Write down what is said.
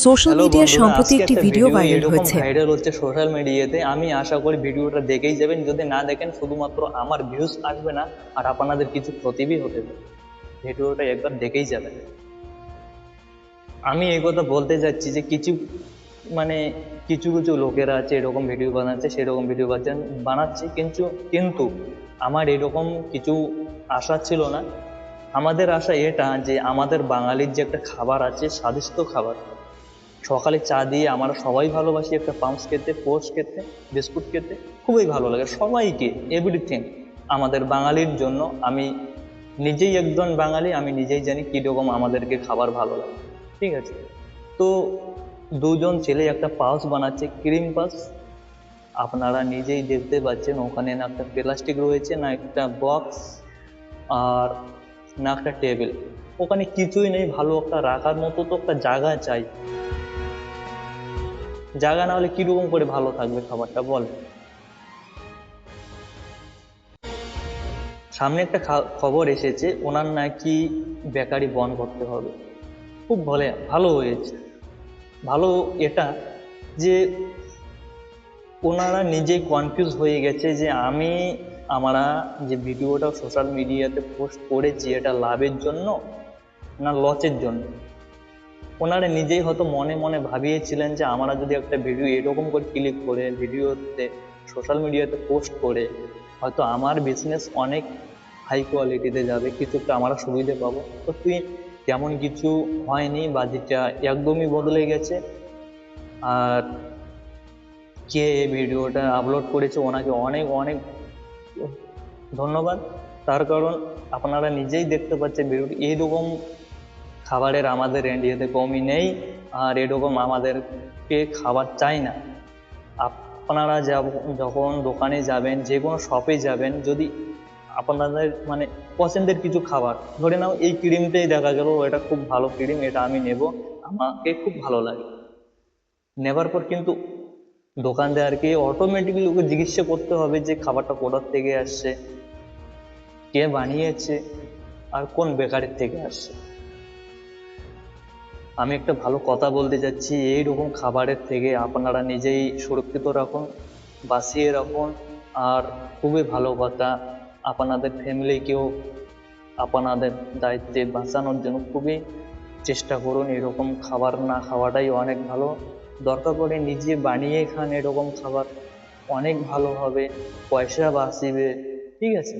Social hello মিডিয়ায় বন্ধুরা, সম্প্রতি আজকে একটি একটা ভিডিও ভিডিও ভাইরাল এরকম হয়েছে। ভাইরাল হচ্ছে সোশ্যাল মিডিয়াতে। আমি আশা করি ভিডিওটা দেখেই যাবেন। যদি না দেখেন শুধুমাত্র আমার ভিউজ আসবে না, আর আপনাদের কিছু ক্ষতিই হতে পারে। ভিডিওটা একবার দেখেই যাবেন। আমি এই কথা বলতে যাচ্ছি যে কিছু মানে কিছু কিছু লোকেরা আছে এরকম ভিডিও বানাচ্ছে, সেরকম ভিডিও বানাচ্ছে, কিন্তু আমার এরকম কিছু আশা ছিল না। আমাদের আশা এটা যে আমাদের বাঙালির যে একটা খাবার আছে, স্বাদিষ্ট খাবার, সকালে চা দিয়ে আমরা সবাই ভালোবাসি একটা পাম্পস খেতে, পোস্ট খেতে, বিস্কুট খেতে খুবই ভালো লাগে সবাইকে, এভরিথিং। আমাদের বাঙালির জন্য আমি নিজেই একজন বাঙালি, আমি নিজেই জানি কীরকম আমাদেরকে খাবার ভালো লাগে। ঠিক আছে, তো দুজন ছেলে একটা পাউচ বানাচ্ছে, ক্রিম পাউচ। আপনারা নিজেই দেখতে পাচ্ছেন ওখানে না একটা প্লাস্টিক রয়েছে, না একটা বক্স, আর না একটা টেবিল। ওখানে কিছুই নেই, ভালো একটা রাখার মতো তো একটা জায়গা চাই। জায়গা না হলে কিরকম করে ভালো থাকবে খাবারটা, বল। সামনে একটা খবর এসেছে ওনার নাকি বেকারি বন্ধ করতে হবে। খুব ভালো হয়েছে। ভালো এটা যে ওনারা নিজেই কনফিউজ হয়ে গেছে যে আমরা যে ভিডিওটা সোশ্যাল মিডিয়াতে পোস্ট করেছি এটা লাভের জন্য না লসের জন্য। ওনারা নিজেই হয়তো মনে মনে ভাবিয়েছিলেন যে আমরা যদি একটা ভিডিও এরকম করে ক্লিক করে ভিডিওতে সোশ্যাল মিডিয়াতে পোস্ট করে হয়তো আমার বিজনেস অনেক হাই কোয়ালিটিতে যাবে, কিছু একটা আমরা সুবিধে পাবো। তো তেমন কিছু হয়নি, বাজিটা একদমই বদলে গেছে। আর কে এই ভিডিওটা আপলোড করেছে ওনাকে অনেক অনেক ধন্যবাদ। তার কারণ আপনারা নিজেই দেখতে পাচ্ছেন ভিডিওটি এইরকম খাবারের আমাদের ইন্ডিয়াতে কমই নেই, আর এরকম আমাদেরকে খাবার চাই না। আপনারা যখন দোকানে যাবেন, যে কোনো শপে যাবেন, যদি আপনাদের পছন্দের কিছু খাবার, ধরে নাও এই ক্রিমটাই দেখা গেল এটা খুব ভালো ক্রিম, এটা আমি নেব, আমাকে খুব ভালো লাগে। নেবার পর কিন্তু দোকানদারকে অটোমেটিকলি ওকে জিজ্ঞাসা করতে হবে যে খাবারটা কোথার থেকে আসছে, কে বানিয়েছে, আর কোন বেকারির থেকে আসছে। আমি একটা ভালো কথা বলতে চাচ্ছি, এইরকম খাবারের থেকে আপনারা নিজেই সুরক্ষিত রাখুন, বাঁচিয়ে রাখুন। আর খুবই ভালো কথা, আপনাদের ফ্যামিলিকেও আপনাদের দায়িত্বে বাঁচানোর জন্য খুবই চেষ্টা করুন। এরকম খাবার না খাওয়াটাই অনেক ভালো। দরকার পড়ে নিজে বানিয়ে খান এরকম খাবার, অনেক ভালো হবে, পয়সা বাঁচিবে। ঠিক আছে।